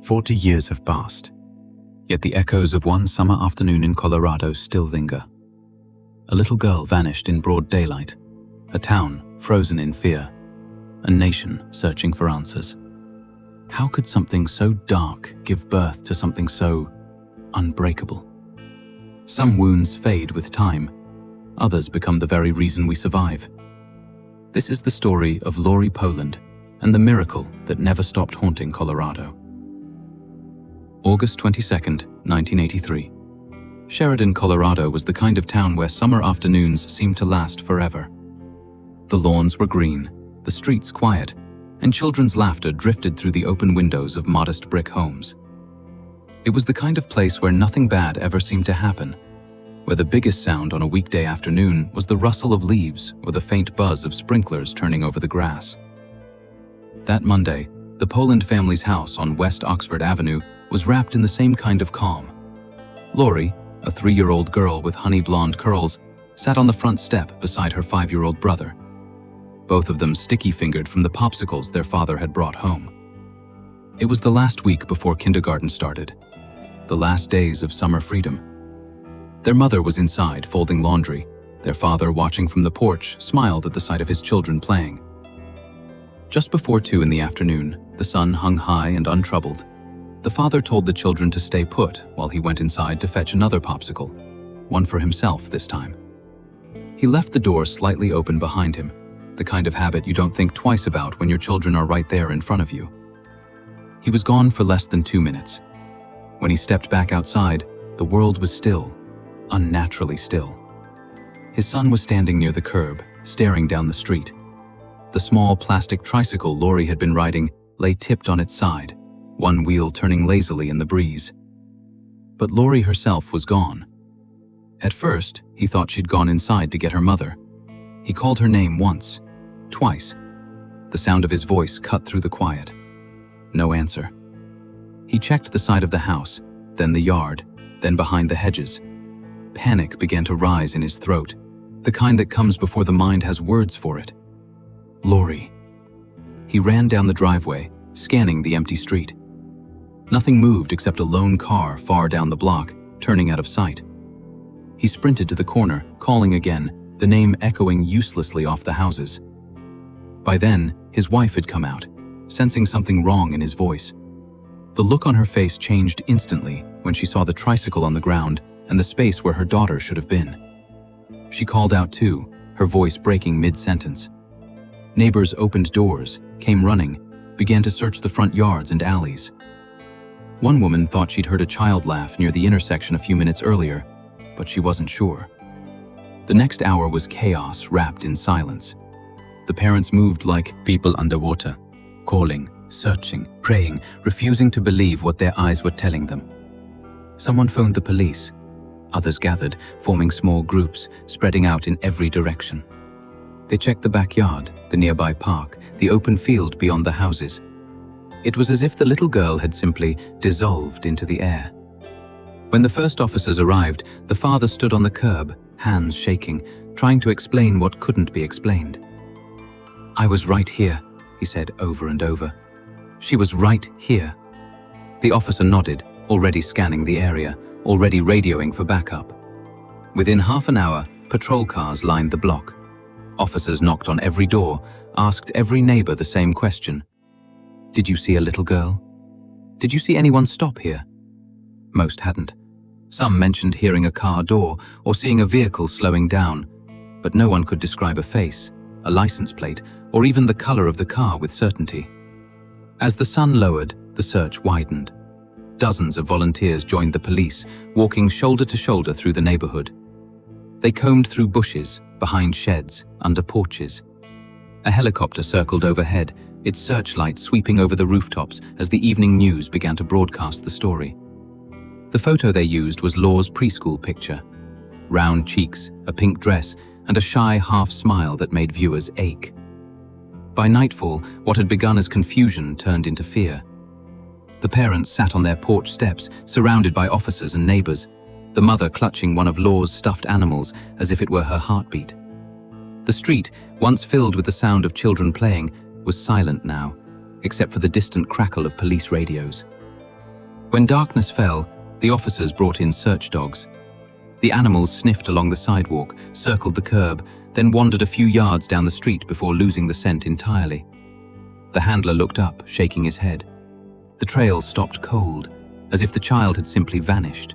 40 years have passed, yet the echoes of one summer afternoon in Colorado still linger. A little girl vanished in broad daylight, a town frozen in fear, a nation searching for answers. How could something so dark give birth to something so unbreakable? Some wounds fade with time, others become the very reason we survive. This is the story of Lori Poland and the miracle that never stopped haunting Colorado. August 22nd, 1983. Sheridan, Colorado was the kind of town where summer afternoons seemed to last forever. The lawns were green, the streets quiet, and children's laughter drifted through the open windows of modest brick homes. It was the kind of place where nothing bad ever seemed to happen, where the biggest sound on a weekday afternoon was the rustle of leaves or the faint buzz of sprinklers turning over the grass. That Monday, the Poland family's house on West Oxford Avenue was wrapped in the same kind of calm. Lori, a 3-year-old girl with honey blonde curls, sat on the front step beside her 5-year-old brother, both of them sticky-fingered from the popsicles their father had brought home. It was the last week before kindergarten started, the last days of summer freedom. Their mother was inside folding laundry. Their father, watching from the porch, smiled at the sight of his children playing. Just before 2 in the afternoon, the sun hung high and untroubled. The father told the children to stay put while he went inside to fetch another popsicle, one for himself this time. He left the door slightly open behind him, the kind of habit you don't think twice about when your children are right there in front of you. He was gone for less than 2 minutes. When he stepped back outside, the world was still, unnaturally still. His son was standing near the curb, staring down the street. The small plastic tricycle Lori had been riding lay tipped on its side, one wheel turning lazily in the breeze. But Lori herself was gone. At first, he thought she'd gone inside to get her mother. He called her name once, twice. The sound of his voice cut through the quiet. No answer. He checked the side of the house, then the yard, then behind the hedges. Panic began to rise in his throat, the kind that comes before the mind has words for it. Lori. He ran down the driveway, scanning the empty street. Nothing moved except a lone car far down the block, turning out of sight. He sprinted to the corner, calling again, the name echoing uselessly off the houses. By then, his wife had come out, sensing something wrong in his voice. The look on her face changed instantly when she saw the tricycle on the ground and the space where her daughter should have been. She called out too, her voice breaking mid-sentence. Neighbors opened doors, came running, began to search the front yards and alleys. One woman thought she'd heard a child laugh near the intersection a few minutes earlier, but she wasn't sure. The next hour was chaos wrapped in silence. The parents moved like people underwater, calling, searching, praying, refusing to believe what their eyes were telling them. Someone phoned the police. Others gathered, forming small groups, spreading out in every direction. They checked the backyard, the nearby park, the open field beyond the houses. It was as if the little girl had simply dissolved into the air. When the first officers arrived, the father stood on the curb, hands shaking, trying to explain what couldn't be explained. "I was right here," he said over and over. "She was right here." The officer nodded, already scanning the area, already radioing for backup. Within half an hour, patrol cars lined the block. Officers knocked on every door, asked every neighbor the same question. "Did you see a little girl? Did you see anyone stop here?" Most hadn't. Some mentioned hearing a car door or seeing a vehicle slowing down, but no one could describe a face, a license plate, or even the color of the car with certainty. As the sun lowered, the search widened. Dozens of volunteers joined the police, walking shoulder to shoulder through the neighborhood. They combed through bushes, behind sheds, under porches. A helicopter circled overhead, its searchlight sweeping over the rooftops as the evening news began to broadcast the story. The photo they used was Law's preschool picture. Round cheeks, a pink dress, and a shy half-smile that made viewers ache. By nightfall, what had begun as confusion turned into fear. The parents sat on their porch steps, surrounded by officers and neighbors, the mother clutching one of Law's stuffed animals as if it were her heartbeat. The street, once filled with the sound of children playing, was silent now, except for the distant crackle of police radios. When darkness fell, the officers brought in search dogs. The animals sniffed along the sidewalk, circled the curb, then wandered a few yards down the street before losing the scent entirely. The handler looked up, shaking his head. The trail stopped cold, as if the child had simply vanished.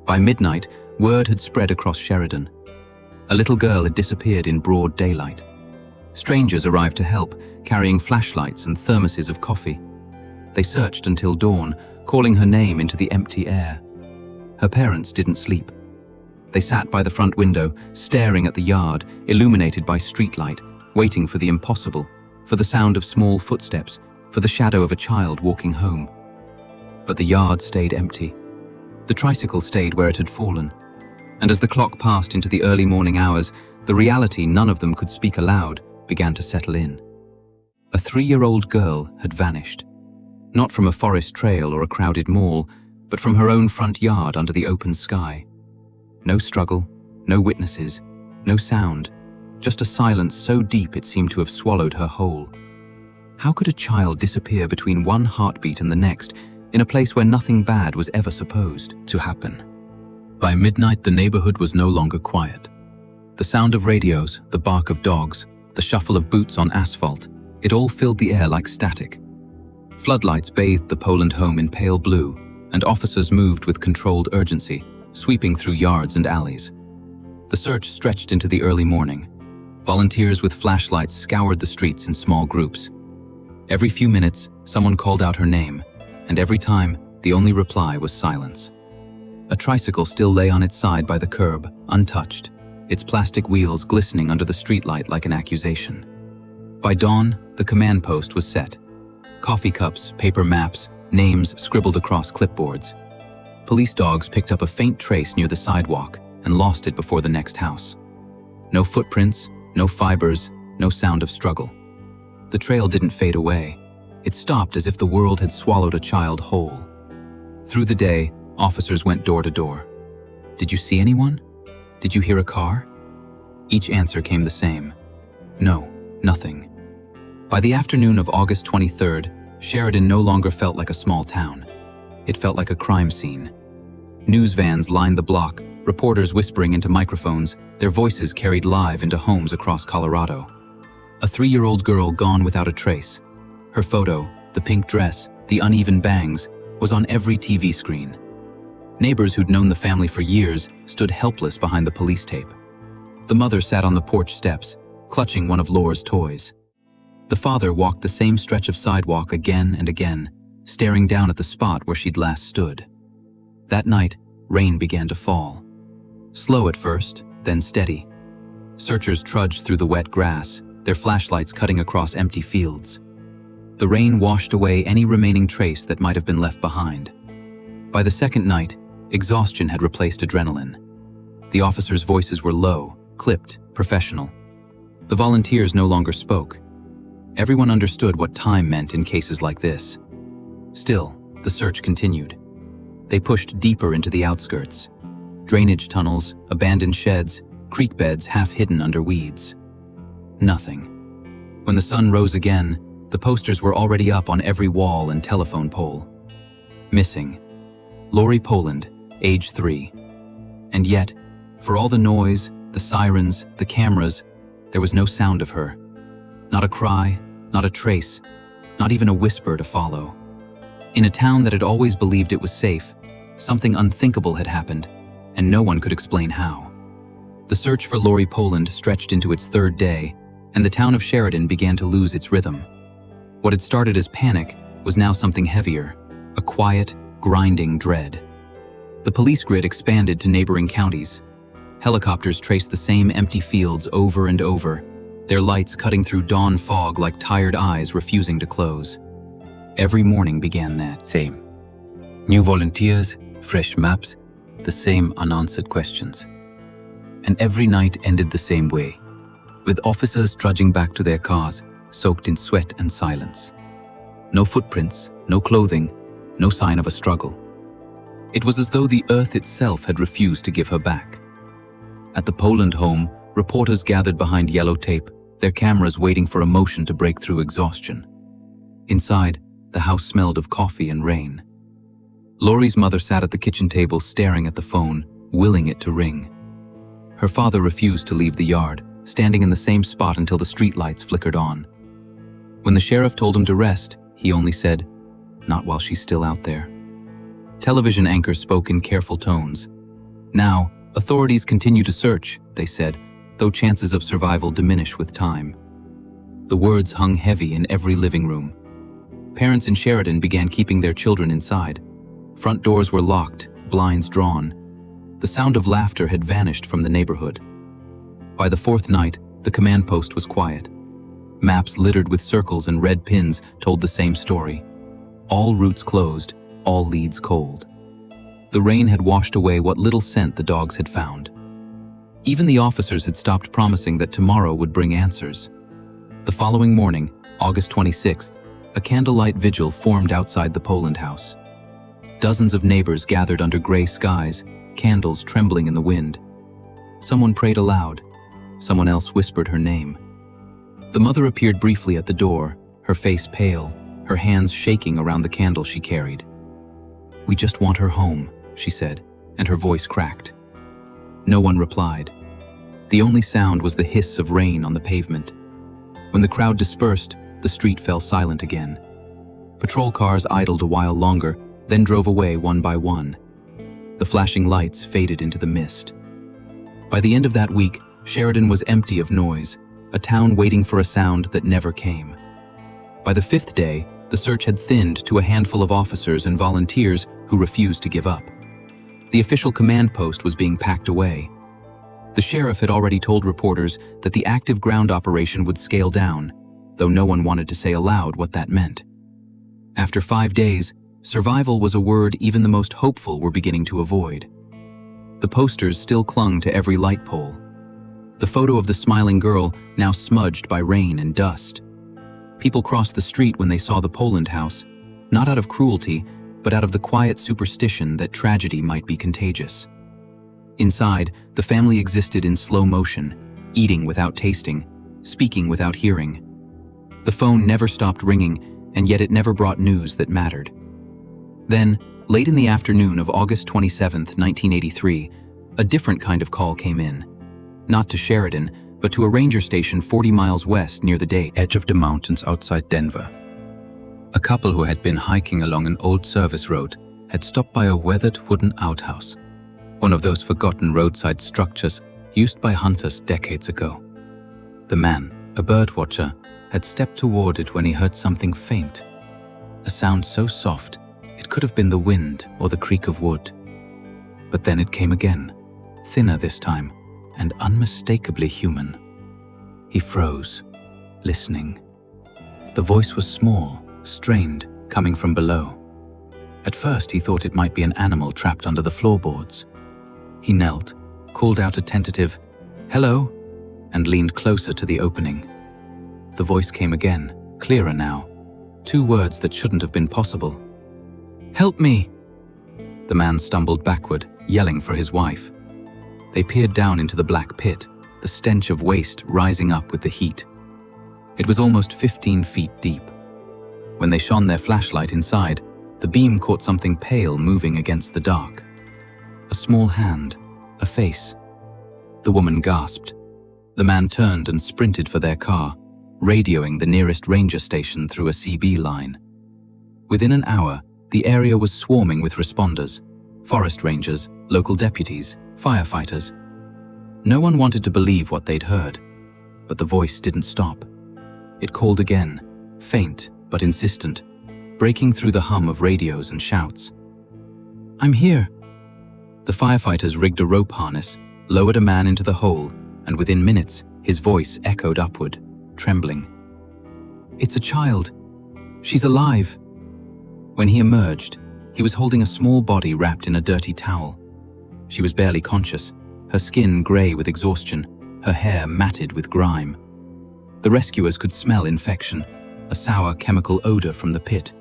By midnight, word had spread across Sheridan. A little girl had disappeared in broad daylight. Strangers arrived to help, carrying flashlights and thermoses of coffee. They searched until dawn, calling her name into the empty air. Her parents didn't sleep. They sat by the front window, staring at the yard, illuminated by streetlight, waiting for the impossible, for the sound of small footsteps, for the shadow of a child walking home. But the yard stayed empty. The tricycle stayed where it had fallen. And as the clock passed into the early morning hours, the reality none of them could speak aloud began to settle in. A 3-year-old girl had vanished. Not from a forest trail or a crowded mall, but from her own front yard under the open sky. No struggle, no witnesses, no sound, just a silence so deep it seemed to have swallowed her whole. How could a child disappear between one heartbeat and the next, in a place where nothing bad was ever supposed to happen? By midnight, the neighborhood was no longer quiet. The sound of radios, the bark of dogs, the shuffle of boots on asphalt, it all filled the air like static. Floodlights bathed the Poland home in pale blue, and officers moved with controlled urgency, sweeping through yards and alleys. The search stretched into the early morning. Volunteers with flashlights scoured the streets in small groups. Every few minutes, someone called out her name, and every time, the only reply was silence. A tricycle still lay on its side by the curb, untouched, its plastic wheels glistening under the streetlight like an accusation. By dawn, the command post was set. Coffee cups, paper maps, names scribbled across clipboards. Police dogs picked up a faint trace near the sidewalk and lost it before the next house. No footprints, no fibers, no sound of struggle. The trail didn't fade away. It stopped as if the world had swallowed a child whole. Through the day, officers went door to door. Did you see anyone? Did you hear a car? Each answer came the same. No, nothing. By the afternoon of August 23rd, Sheridan no longer felt like a small town. It felt like a crime scene. News vans lined the block, reporters whispering into microphones, their voices carried live into homes across Colorado. A 3-year-old girl gone without a trace. Her photo, the pink dress, the uneven bangs, was on every TV screen. Neighbors who'd known the family for years stood helpless behind the police tape. The mother sat on the porch steps, clutching one of Laura's toys. The father walked the same stretch of sidewalk again and again, staring down at the spot where she'd last stood. That night, rain began to fall. Slow at first, then steady. Searchers trudged through the wet grass, their flashlights cutting across empty fields. The rain washed away any remaining trace that might have been left behind. By the second night, exhaustion had replaced adrenaline. The officers' voices were low, clipped, professional. The volunteers no longer spoke. Everyone understood what time meant in cases like this. Still, the search continued. They pushed deeper into the outskirts. Drainage tunnels, abandoned sheds, creek beds half hidden under weeds. Nothing. When the sun rose again, the posters were already up on every wall and telephone pole. Missing. Lori Poland, age 3. And yet, for all the noise, the sirens, the cameras, there was no sound of her. Not a cry, not a trace, not even a whisper to follow. In a town that had always believed it was safe, something unthinkable had happened, and no one could explain how. The search for Lori Poland stretched into its 3rd day, and the town of Sheridan began to lose its rhythm. What had started as panic was now something heavier, a quiet, grinding dread. The police grid expanded to neighboring counties. Helicopters traced the same empty fields over and over, their lights cutting through dawn fog like tired eyes refusing to close. Every morning began that same. New volunteers, fresh maps, the same unanswered questions. And every night ended the same way, with officers trudging back to their cars, soaked in sweat and silence. No footprints, no clothing, no sign of a struggle. It was as though the earth itself had refused to give her back. At the Poland home, reporters gathered behind yellow tape, their cameras waiting for emotion to break through exhaustion. Inside, the house smelled of coffee and rain. Laurie's mother sat at the kitchen table staring at the phone, willing it to ring. Her father refused to leave the yard, standing in the same spot until the streetlights flickered on. When the sheriff told him to rest, he only said, "Not while she's still out there." Television anchors spoke in careful tones. "Now, authorities continue to search," they said, though chances of survival diminish with time. The words hung heavy in every living room. Parents in Sheridan began keeping their children inside. Front doors were locked, blinds drawn. The sound of laughter had vanished from the neighborhood. By the fourth night, the command post was quiet. Maps littered with circles and red pins told the same story. All routes closed, all leads cold. The rain had washed away what little scent the dogs had found. Even the officers had stopped promising that tomorrow would bring answers. The following morning, August 26th, a candlelight vigil formed outside the Poland house. Dozens of neighbors gathered under gray skies, candles trembling in the wind. Someone prayed aloud. Someone else whispered her name. The mother appeared briefly at the door, her face pale, her hands shaking around the candle she carried. "We just want her home," she said, and her voice cracked. No one replied. The only sound was the hiss of rain on the pavement. When the crowd dispersed, the street fell silent again. Patrol cars idled a while longer, then drove away one by one. The flashing lights faded into the mist. By the end of that week, Sheridan was empty of noise, a town waiting for a sound that never came. By the fifth day, the search had thinned to a handful of officers and volunteers who refused to give up. The official command post was being packed away. The sheriff had already told reporters that the active ground operation would scale down, though no one wanted to say aloud what that meant. After 5 days, survival was a word even the most hopeful were beginning to avoid. The posters still clung to every light pole. The photo of the smiling girl now smudged by rain and dust. People crossed the street when they saw the Poland house, not out of cruelty, but out of the quiet superstition that tragedy might be contagious. Inside, the family existed in slow motion, eating without tasting, speaking without hearing. The phone never stopped ringing, and yet it never brought news that mattered. Then, late in the afternoon of August 27, 1983, a different kind of call came in. Not to Sheridan, but to a ranger station 40 miles west near the edge of the mountains outside Denver. A couple who had been hiking along an old service road had stopped by a weathered wooden outhouse, one of those forgotten roadside structures used by hunters decades ago. The man, a birdwatcher, had stepped toward it when he heard something faint, a sound so soft it could have been the wind or the creak of wood. But then it came again, thinner this time, and unmistakably human. He froze, listening. The voice was small, strained, coming from below. At first he thought it might be an animal trapped under the floorboards. He knelt, called out a tentative, "Hello," and leaned closer to the opening. The voice came again, clearer now, 2 words that shouldn't have been possible. "Help me!" The man stumbled backward, yelling for his wife. They peered down into the black pit, the stench of waste rising up with the heat. It was almost 15 feet deep. When they shone their flashlight inside, the beam caught something pale moving against the dark. A small hand, a face. The woman gasped. The man turned and sprinted for their car, radioing the nearest ranger station through a CB line. Within an hour, the area was swarming with responders, forest rangers, local deputies, firefighters. No one wanted to believe what they'd heard, but the voice didn't stop. It called again, faint but insistent, breaking through the hum of radios and shouts. "I'm here." The firefighters rigged a rope harness, lowered a man into the hole, and within minutes, his voice echoed upward, trembling. "It's a child. She's alive." When he emerged, he was holding a small body wrapped in a dirty towel. She was barely conscious, her skin gray with exhaustion, her hair matted with grime. The rescuers could smell infection, a sour chemical odor from the pit.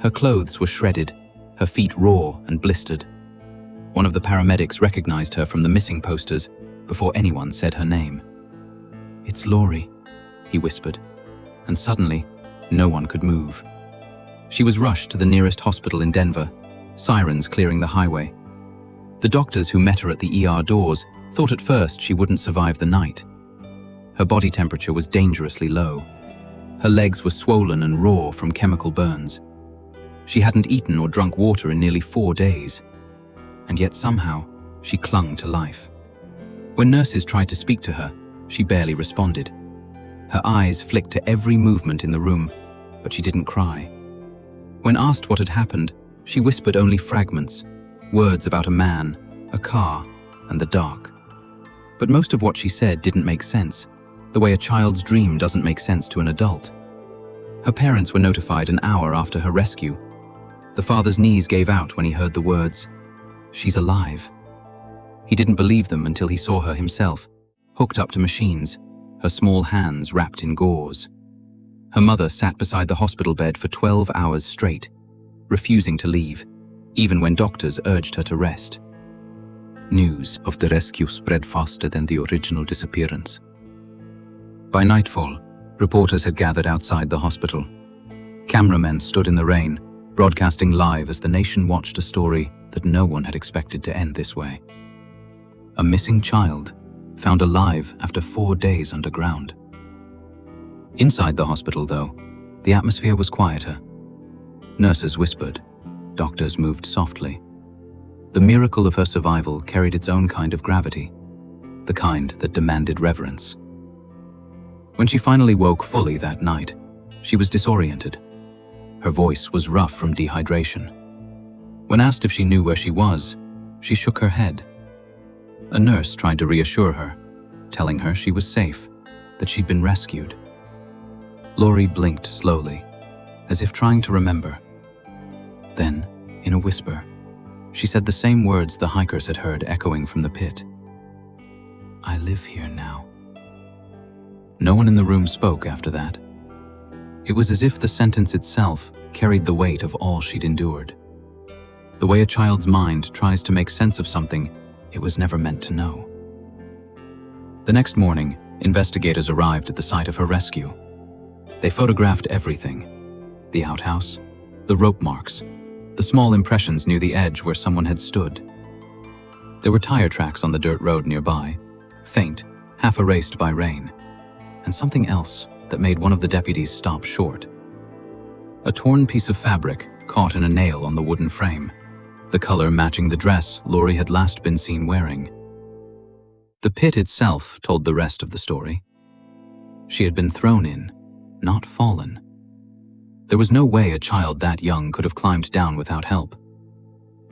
Her clothes were shredded, her feet raw and blistered. One of the paramedics recognized her from the missing posters before anyone said her name. "It's Laurie," he whispered, and suddenly, no one could move. She was rushed to the nearest hospital in Denver, sirens clearing the highway. The doctors who met her at the ER doors thought at first she wouldn't survive the night. Her body temperature was dangerously low. Her legs were swollen and raw from chemical burns. She hadn't eaten or drunk water in nearly 4 days. And yet somehow, she clung to life. When nurses tried to speak to her, she barely responded. Her eyes flicked to every movement in the room, but she didn't cry. When asked what had happened, she whispered only fragments, words about a man, a car, and the dark. But most of what she said didn't make sense, the way a child's dream doesn't make sense to an adult. Her parents were notified an hour after her rescue. The father's knees gave out when he heard the words, "She's alive." He didn't believe them until he saw her himself, hooked up to machines, her small hands wrapped in gauze. Her mother sat beside the hospital bed for 12 hours straight, refusing to leave, even when doctors urged her to rest. News of the rescue spread faster than the original disappearance. By nightfall, reporters had gathered outside the hospital. Cameramen stood in the rain, broadcasting live as the nation watched a story that no one had expected to end this way. A missing child, found alive after 4 days underground. Inside the hospital, though, the atmosphere was quieter. Nurses whispered, doctors moved softly. The miracle of her survival carried its own kind of gravity, the kind that demanded reverence. When she finally woke fully that night, she was disoriented. Her voice was rough from dehydration. When asked if she knew where she was, she shook her head. A nurse tried to reassure her, telling her she was safe, that she'd been rescued. Lori blinked slowly, as if trying to remember. Then, in a whisper, she said the same words the hikers had heard echoing from the pit. "I live here now." No one in the room spoke after that. It was as if the sentence itself carried the weight of all she'd endured. The way a child's mind tries to make sense of something it was never meant to know. The next morning, investigators arrived at the site of her rescue. They photographed everything: the outhouse, the rope marks, the small impressions near the edge where someone had stood. There were tire tracks on the dirt road nearby, faint, half erased by rain, and something else that made one of the deputies stop short. A torn piece of fabric caught in a nail on the wooden frame, the color matching the dress Lori had last been seen wearing. The pit itself told the rest of the story. She had been thrown in, not fallen. There was no way a child that young could have climbed down without help.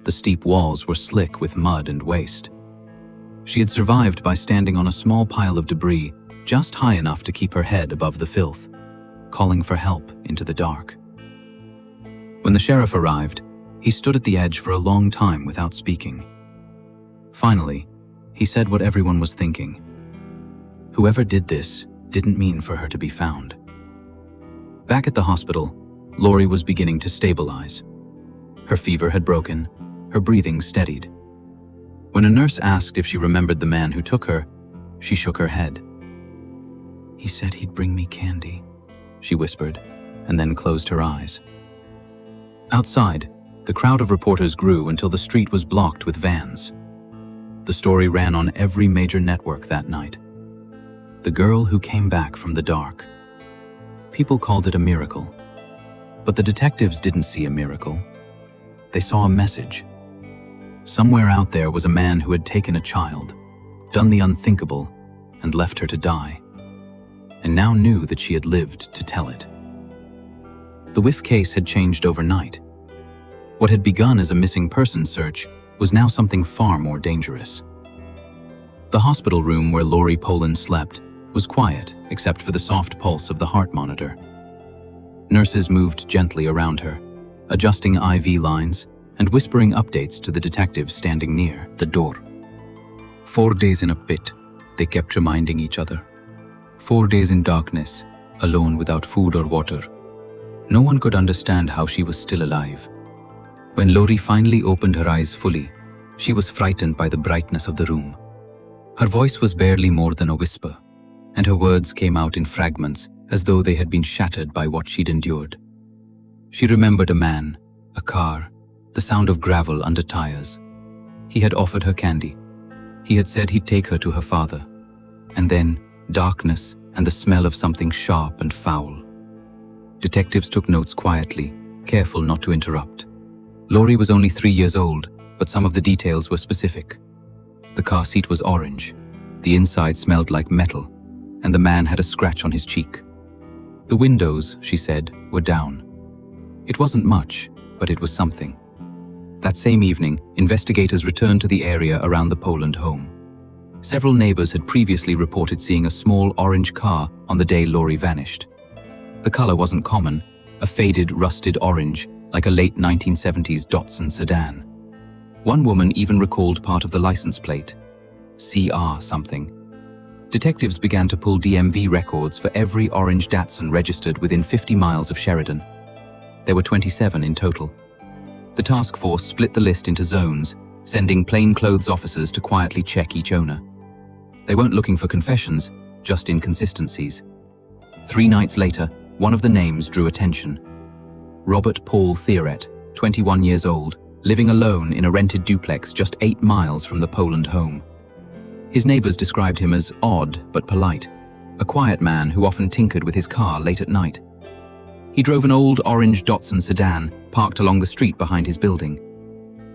The steep walls were slick with mud and waste. She had survived by standing on a small pile of debris just high enough to keep her head above the filth, calling for help into the dark. When the sheriff arrived, he stood at the edge for a long time without speaking. Finally, he said what everyone was thinking. Whoever did this didn't mean for her to be found. Back at the hospital, Lori was beginning to stabilize. Her fever had broken, her breathing steadied. When a nurse asked if she remembered the man who took her, she shook her head. "He said he'd bring me candy," she whispered, and then closed her eyes. Outside, the crowd of reporters grew until the street was blocked with vans. The story ran on every major network that night. The girl who came back from the dark. People called it a miracle. But the detectives didn't see a miracle. They saw a message. Somewhere out there was a man who had taken a child, done the unthinkable, and left her to die, and now knew that she had lived to tell it. The Whiff case had changed overnight. What had begun as a missing person search was now something far more dangerous. The hospital room where Lori Poland slept was quiet except for the soft pulse of the heart monitor. Nurses moved gently around her, adjusting IV lines and whispering updates to the detectives standing near the door. 4 days in a pit, they kept reminding each other. 4 days in darkness, alone without food or water. No one could understand how she was still alive. When Lori finally opened her eyes fully, she was frightened by the brightness of the room. Her voice was barely more than a whisper, and her words came out in fragments as though they had been shattered by what she'd endured. She remembered a man, a car, The sound of gravel under tires. He had offered her candy. He had said he'd take her to her father. And then, darkness and the smell of something sharp and foul. Detectives took notes quietly, careful not to interrupt. Laurie was only 3 years old, but some of the details were specific. The car seat was orange, the inside smelled like metal, and the man had a scratch on his cheek. The windows, she said, were down. It wasn't much, but it was something. That same evening, investigators returned to the area around the Poland home. Several neighbors had previously reported seeing a small orange car on the day Laurie vanished. The color wasn't common, a faded, rusted orange, like a late 1970s Datsun sedan. One woman even recalled part of the license plate, CR something. Detectives began to pull DMV records for every orange Datsun registered within 50 miles of Sheridan. There were 27 in total. The task force split the list into zones, sending plainclothes officers to quietly check each owner. They weren't looking for confessions, just inconsistencies. 3 nights later, one of the names drew attention. Robert Paul Thieret, 21 years old, living alone in a rented duplex just 8 miles from the Poland home. His neighbors described him as odd but polite, a quiet man who often tinkered with his car late at night. He drove an old orange Datsun sedan parked along the street behind his building.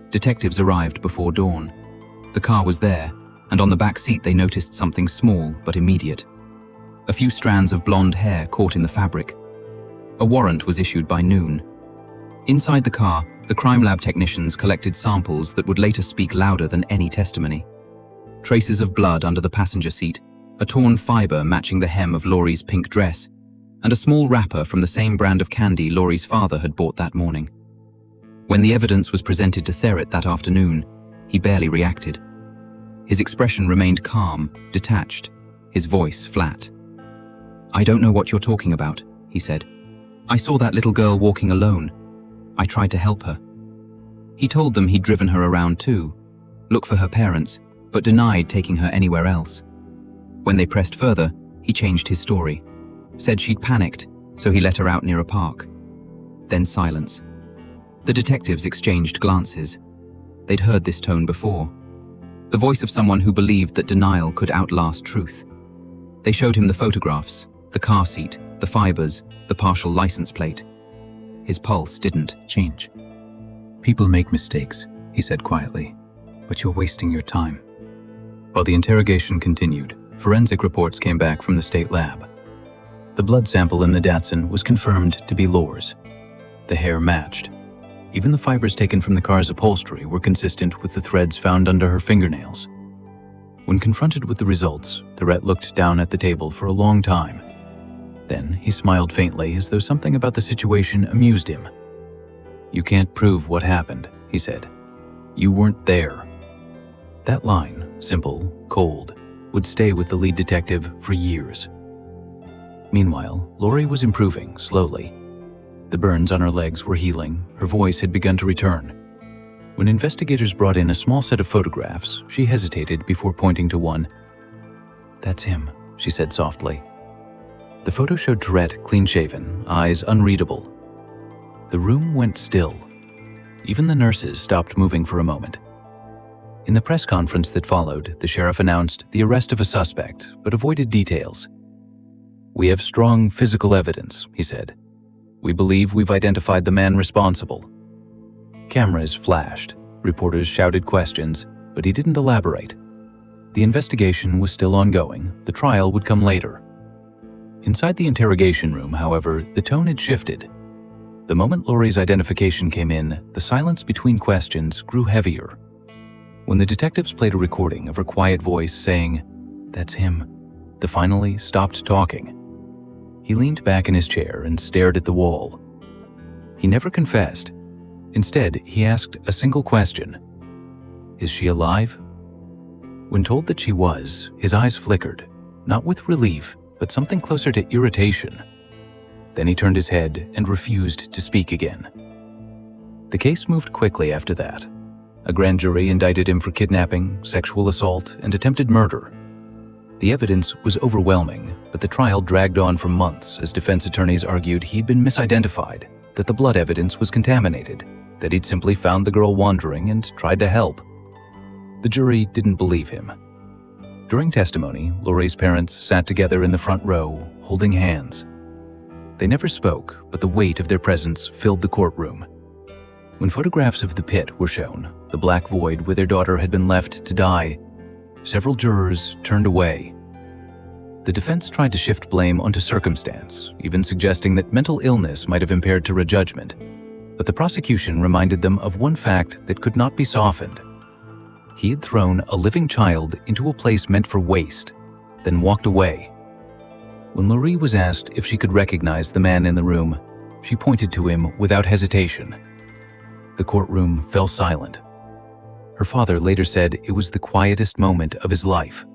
Detectives arrived before dawn. The car was there, and on the back seat they noticed something small but immediate. A few strands of blonde hair caught in the fabric. A warrant was issued by noon. Inside the car, the crime lab technicians collected samples that would later speak louder than any testimony. Traces of blood under the passenger seat, a torn fiber matching the hem of Laurie's pink dress, and a small wrapper from the same brand of candy Laurie's father had bought that morning. When the evidence was presented to Thieret that afternoon, he barely reacted. His expression remained calm, detached, his voice flat. "I don't know what you're talking about," he said. "I saw that little girl walking alone. I tried to help her." He told them he'd driven her around too, looked for her parents, but denied taking her anywhere else. When they pressed further, he changed his story. Said she'd panicked, so he let her out near a park. Then silence. The detectives exchanged glances. They'd heard this tone before. The voice of someone who believed that denial could outlast truth. They showed him the photographs, the car seat, the fibers, the partial license plate. His pulse didn't change. "People make mistakes," he said quietly, "but you're wasting your time." While the interrogation continued, forensic reports came back from the state lab. The blood sample in the Datsun was confirmed to be Laurie's. The hair matched. Even the fibers taken from the car's upholstery were consistent with the threads found under her fingernails. When confronted with the results, Thieret looked down at the table for a long time. Then he smiled faintly as though something about the situation amused him. "You can't prove what happened," he said. "You weren't there." That line, simple, cold, would stay with the lead detective for years. Meanwhile, Laurie was improving slowly. The burns on her legs were healing, her voice had begun to return. When investigators brought in a small set of photographs, she hesitated before pointing to one. "That's him," she said softly. The photo showed Thieret clean-shaven, eyes unreadable. The room went still. Even the nurses stopped moving for a moment. In the press conference that followed, the sheriff announced the arrest of a suspect, but avoided details. "We have strong physical evidence," he said. "We believe we've identified the man responsible." Cameras flashed, reporters shouted questions, but he didn't elaborate. The investigation was still ongoing, the trial would come later. Inside the interrogation room, however, the tone had shifted. The moment Laurie's identification came in, the silence between questions grew heavier. When the detectives played a recording of her quiet voice saying, "That's him," they finally stopped talking. He leaned back in his chair and stared at the wall. He never confessed. Instead, he asked a single question. "Is she alive?" When told that she was, his eyes flickered, not with relief, but something closer to irritation. Then he turned his head and refused to speak again. The case moved quickly after that. A grand jury indicted him for kidnapping, sexual assault, and attempted murder. The evidence was overwhelming, but the trial dragged on for months as defense attorneys argued he'd been misidentified, that the blood evidence was contaminated, that he'd simply found the girl wandering and tried to help. The jury didn't believe him. During testimony, Lori's parents sat together in the front row, holding hands. They never spoke, but the weight of their presence filled the courtroom. When photographs of the pit were shown, the black void where their daughter had been left to die, several jurors turned away. The defense tried to shift blame onto circumstance, even suggesting that mental illness might have impaired Tara judgment. But the prosecution reminded them of one fact that could not be softened. He had thrown a living child into a place meant for waste, then walked away. When Lori was asked if she could recognize the man in the room, she pointed to him without hesitation. The courtroom fell silent. Her father later said it was the quietest moment of his life.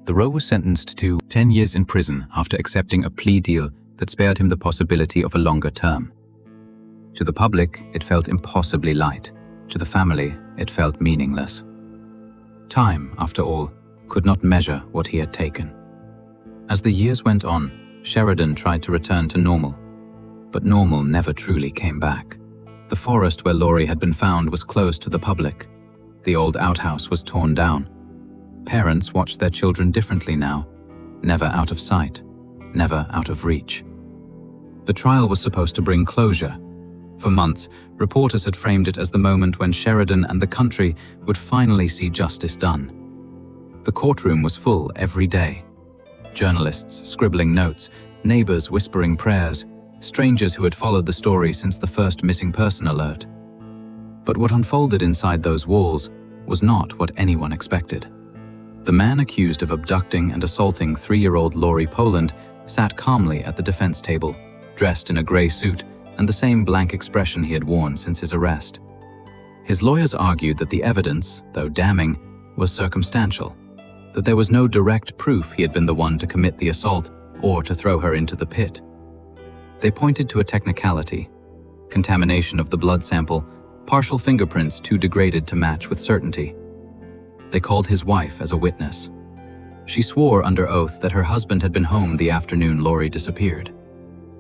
The Rowe was sentenced to 10 years in prison after accepting a plea deal that spared him the possibility of a longer term. To the public, it felt impossibly light. To the family, it felt meaningless. Time, after all, could not measure what he had taken. As the years went on, Sheridan tried to return to normal. But normal never truly came back. The forest where Lori had been found was closed to the public. The old outhouse was torn down. Parents watched their children differently now, never out of sight, never out of reach. The trial was supposed to bring closure. For months, reporters had framed it as the moment when Sheridan and the country would finally see justice done. The courtroom was full every day. Journalists scribbling notes, neighbors whispering prayers, strangers who had followed the story since the first missing person alert. But what unfolded inside those walls was not what anyone expected. The man accused of abducting and assaulting 3-year-old Lori Poland sat calmly at the defense table, dressed in a gray suit and the same blank expression he had worn since his arrest. His lawyers argued that the evidence, though damning, was circumstantial, that there was no direct proof he had been the one to commit the assault or to throw her into the pit. They pointed to a technicality: contamination of the blood sample, partial fingerprints too degraded to match with certainty. They called his wife as a witness. She swore under oath that her husband had been home the afternoon Lori disappeared.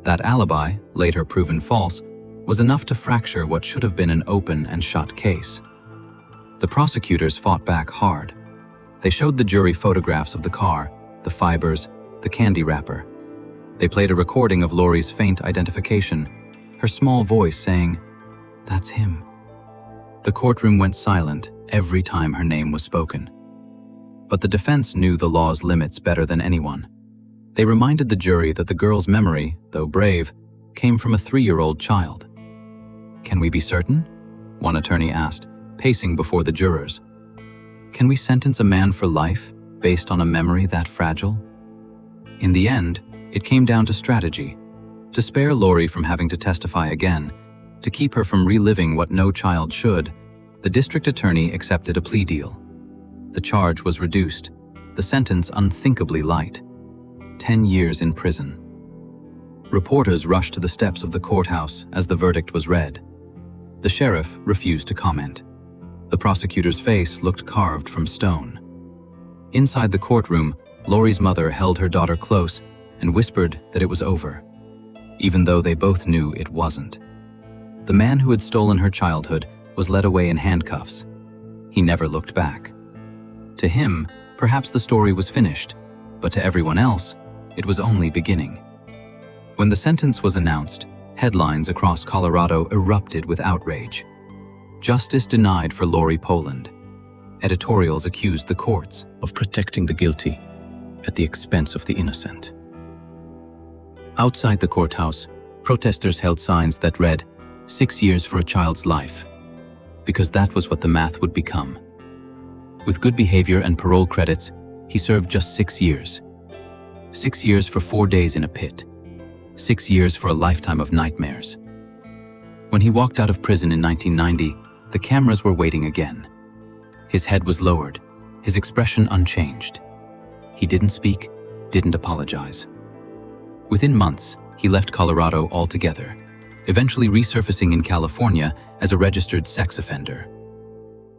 That alibi, later proven false, was enough to fracture what should have been an open and shut case. The prosecutors fought back hard. They showed the jury photographs of the car, the fibers, the candy wrapper. They played a recording of Lori's faint identification, her small voice saying, "That's him." The courtroom went silent every time her name was spoken. But the defense knew the law's limits better than anyone. They reminded the jury that the girl's memory, though brave, came from a 3-year-old child. "Can we be certain?" one attorney asked, pacing before the jurors. "Can we sentence a man for life based on a memory that fragile?" In the end, it came down to strategy. To spare Lori from having to testify again, to keep her from reliving what no child should, the district attorney accepted a plea deal. The charge was reduced, the sentence unthinkably light: 10 years in prison. Reporters rushed to the steps of the courthouse as the verdict was read. The sheriff refused to comment. The prosecutor's face looked carved from stone. Inside the courtroom, Lori's mother held her daughter close and whispered that it was over, even though they both knew it wasn't. The man who had stolen her childhood was led away in handcuffs. He never looked back. To him, perhaps the story was finished, but to everyone else, it was only beginning. When the sentence was announced, headlines across Colorado erupted with outrage. Justice denied for Lori Poland. Editorials accused the courts of protecting the guilty at the expense of the innocent. Outside the courthouse, protesters held signs that read, "6 years for a child's life," because that was what the math would become. With good behavior and parole credits, he served just 6 years. 6 years for 4 days in a pit. 6 years for a lifetime of nightmares. When he walked out of prison in 1990, the cameras were waiting again. His head was lowered, his expression unchanged. He didn't speak, didn't apologize. Within months, he left Colorado altogether, eventually resurfacing in California as a registered sex offender.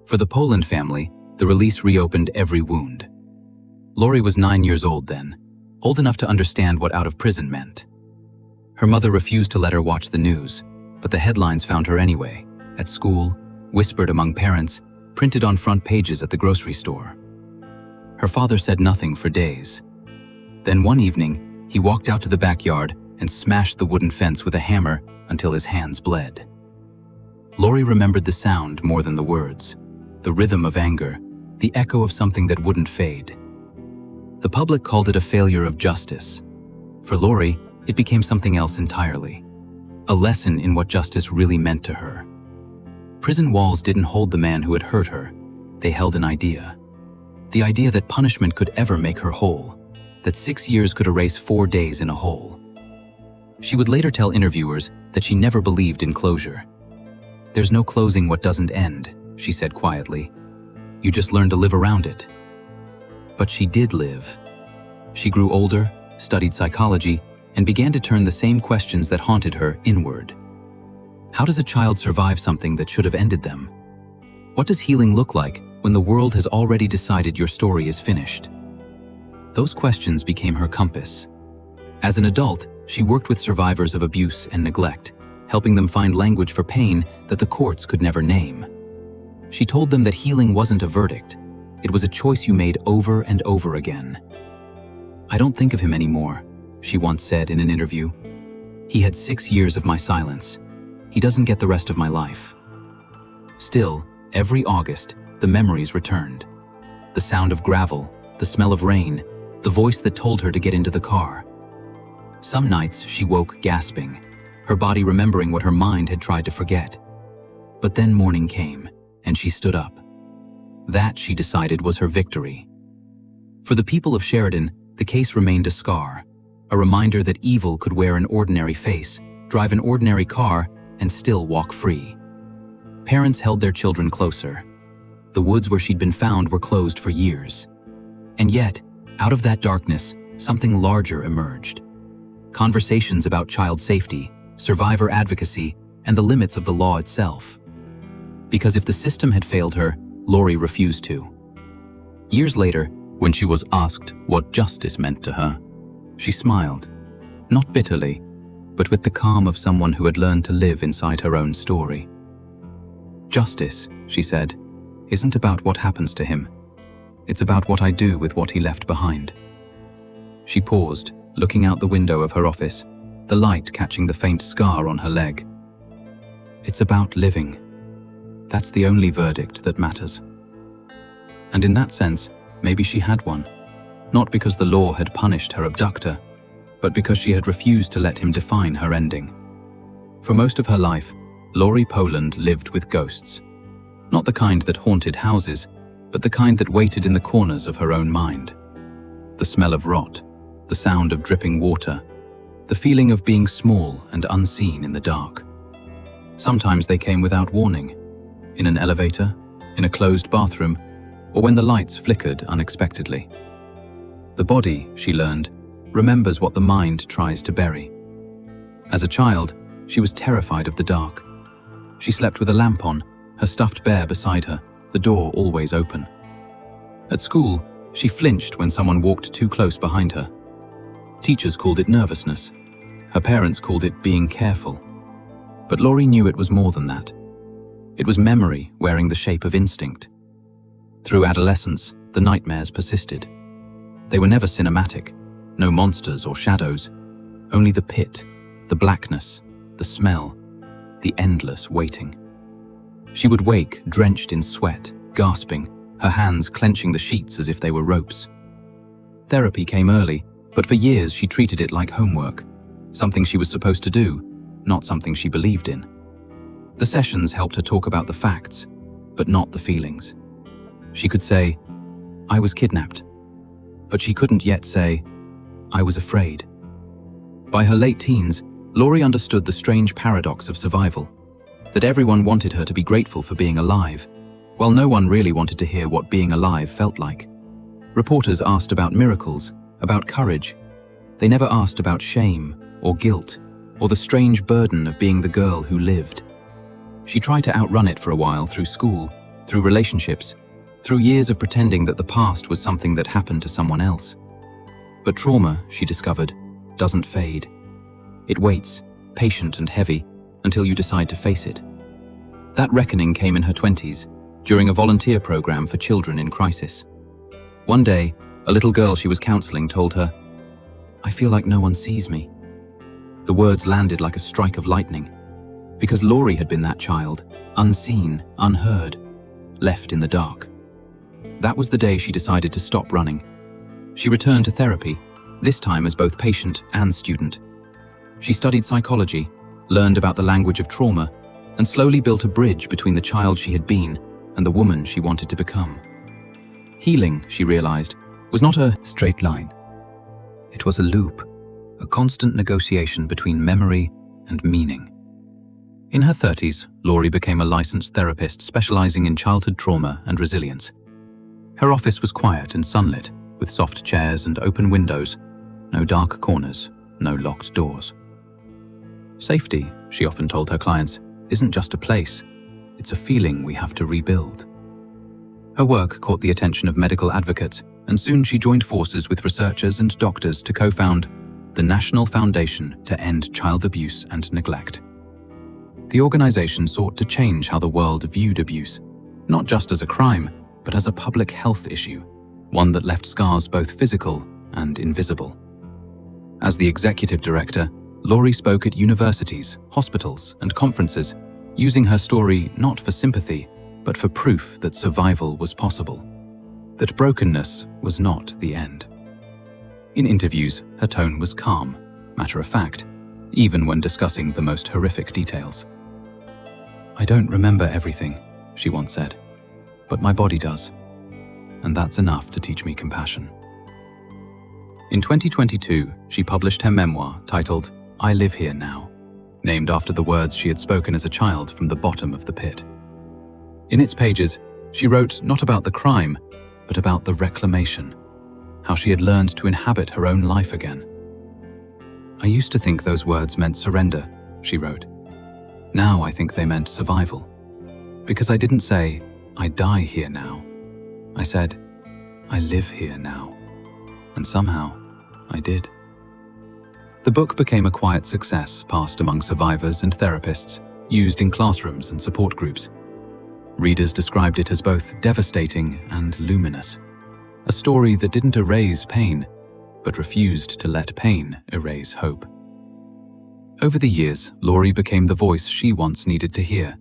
For the Poland family, the release reopened every wound. Lori was 9 years old then, old enough to understand what out of prison meant. Her mother refused to let her watch the news, but the headlines found her anyway, at school, whispered among parents, printed on front pages at the grocery store. Her father said nothing for days. Then one evening, he walked out to the backyard and smashed the wooden fence with a hammer until his hands bled. Lori remembered the sound more than the words, the rhythm of anger, the echo of something that wouldn't fade. The public called it a failure of justice. For Lori, it became something else entirely, a lesson in what justice really meant to her. Prison walls didn't hold the man who had hurt her. They held an idea. The idea that punishment could ever make her whole, that 6 years could erase 4 days in a hole. She would later tell interviewers that she never believed in closure. "There's no closing what doesn't end," she said quietly. "You just learn to live around it." But she did live. She grew older, studied psychology, and began to turn the same questions that haunted her inward. How does a child survive something that should have ended them? What does healing look like when the world has already decided your story is finished? Those questions became her compass. As an adult, she worked with survivors of abuse and neglect, helping them find language for pain that the courts could never name. She told them that healing wasn't a verdict. It was a choice you made over and over again. "I don't think of him anymore," she once said in an interview. "He had 6 years of my silence. He doesn't get the rest of my life." Still, every August, the memories returned. The sound of gravel, the smell of rain, the voice that told her to get into the car. Some nights she woke gasping, her body remembering what her mind had tried to forget. But then morning came, and she stood up. That, she decided, was her victory. For the people of Sheridan, the case remained a scar, a reminder that evil could wear an ordinary face, drive an ordinary car, and still walk free. Parents held their children closer. The woods where she'd been found were closed for years. And yet, out of that darkness, something larger emerged. Conversations about child safety, survivor advocacy, and the limits of the law itself. Because if the system had failed her, Lori refused to. Years later, when she was asked what justice meant to her, she smiled, not bitterly, but with the calm of someone who had learned to live inside her own story. "Justice," she said, "isn't about what happens to him. It's about what I do with what he left behind." She paused, looking out the window of her office, the light catching the faint scar on her leg. "It's about living. That's the only verdict that matters." And in that sense, maybe she had one. Not because the law had punished her abductor, but because she had refused to let him define her ending. For most of her life, Lori Poland lived with ghosts. Not the kind that haunted houses, but the kind that waited in the corners of her own mind. The smell of rot, the sound of dripping water, the feeling of being small and unseen in the dark. Sometimes they came without warning, in an elevator, in a closed bathroom, or when the lights flickered unexpectedly. The body, she learned, remembers what the mind tries to bury. As a child, she was terrified of the dark. She slept with a lamp on, her stuffed bear beside her, the door always open. At school, she flinched when someone walked too close behind her. Teachers called it nervousness. Her parents called it being careful. But Lori knew it was more than that. It was memory wearing the shape of instinct. Through adolescence, the nightmares persisted. They were never cinematic, no monsters or shadows, only the pit, the blackness, the smell, the endless waiting. She would wake drenched in sweat, gasping, her hands clenching the sheets as if they were ropes. Therapy came early, but for years she treated it like homework, something she was supposed to do, not something she believed in. The sessions helped her talk about the facts, but not the feelings. She could say, "I was kidnapped," but she couldn't yet say, "I was afraid." By her late teens, Lori understood the strange paradox of survival, that everyone wanted her to be grateful for being alive, while no one really wanted to hear what being alive felt like. Reporters asked about miracles, about courage. They never asked about shame or guilt, or the strange burden of being the girl who lived. She tried to outrun it for a while through school, through relationships, through years of pretending that the past was something that happened to someone else. But trauma, she discovered, doesn't fade. It waits, patient and heavy, until you decide to face it. That reckoning came in her 20s, during a volunteer program for children in crisis. One day, a little girl she was counseling told her, "I feel like no one sees me." The words landed like a strike of lightning, because Laurie had been that child, unseen, unheard, left in the dark. That was the day she decided to stop running. She returned to therapy, this time as both patient and student. She studied psychology, learned about the language of trauma, and slowly built a bridge between the child she had been and the woman she wanted to become. Healing, she realized, was not a straight line. It was a loop, a constant negotiation between memory and meaning. In her 30s, Laurie became a licensed therapist specializing in childhood trauma and resilience. Her office was quiet and sunlit, with soft chairs and open windows, no dark corners, no locked doors. Safety, she often told her clients, isn't just a place, it's a feeling we have to rebuild. Her work caught the attention of medical advocates, and soon she joined forces with researchers and doctors to co-found the National Foundation to End Child Abuse and Neglect. The organization sought to change how the world viewed abuse, not just as a crime, but as a public health issue, one that left scars both physical and invisible. As the executive director, Laurie spoke at universities, hospitals, and conferences, using her story not for sympathy, but for proof that survival was possible, that brokenness was not the end. In interviews, her tone was calm, matter-of-fact, even when discussing the most horrific details. "I don't remember everything," she once said, "but my body does, and that's enough to teach me compassion." In 2022, she published her memoir titled "I Live Here Now," named after the words she had spoken as a child from the bottom of the pit. In its pages, she wrote not about the crime, but about the reclamation, how she had learned to inhabit her own life again. "I used to think those words meant surrender," she wrote. "Now I think they meant survival. Because I didn't say, 'I die here now.' I said, 'I live here now.' And somehow, I did." The book became a quiet success, passed among survivors and therapists, used in classrooms and support groups. Readers described it as both devastating and luminous, a story that didn't erase pain, but refused to let pain erase hope. Over the years, Laurie became the voice she once needed to hear,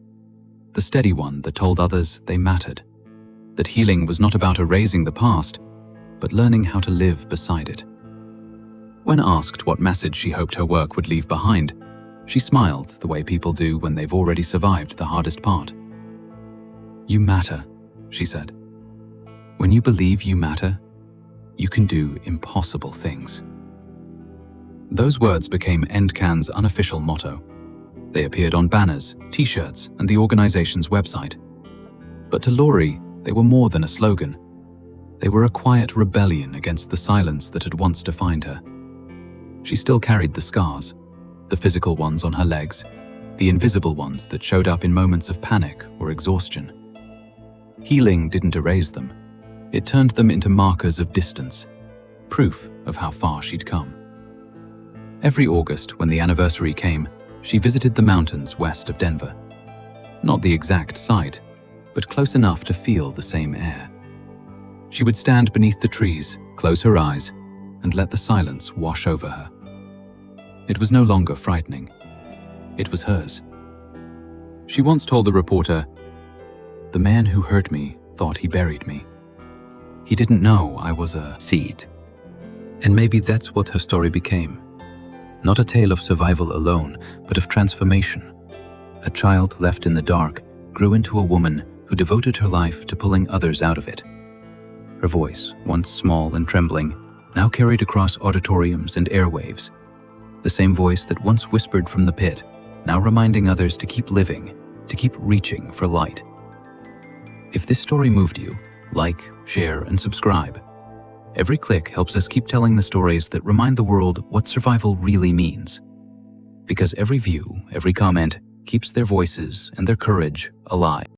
the steady one that told others they mattered, that healing was not about erasing the past, but learning how to live beside it. When asked what message she hoped her work would leave behind, she smiled the way people do when they've already survived the hardest part. "You matter," she said. "When you believe you matter, you can do impossible things." Those words became NCAN's unofficial motto. They appeared on banners, t-shirts, and the organization's website. But to Laurie, they were more than a slogan. They were a quiet rebellion against the silence that had once defined her. She still carried the scars, the physical ones on her legs, the invisible ones that showed up in moments of panic or exhaustion. Healing didn't erase them. It turned them into markers of distance, proof of how far she'd come. Every August, when the anniversary came, she visited the mountains west of Denver. Not the exact site, but close enough to feel the same air. She would stand beneath the trees, close her eyes, and let the silence wash over her. It was no longer frightening. It was hers. She once told the reporter, "The man who hurt me thought he buried me. He didn't know I was a seed." And maybe that's what her story became. Not a tale of survival alone, but of transformation. A child left in the dark grew into a woman who devoted her life to pulling others out of it. Her voice, once small and trembling, now carried across auditoriums and airwaves. The same voice that once whispered from the pit, now reminding others to keep living, to keep reaching for light. If this story moved you, like, share, and subscribe. Every click helps us keep telling the stories that remind the world what survival really means. Because every view, every comment, keeps their voices and their courage alive.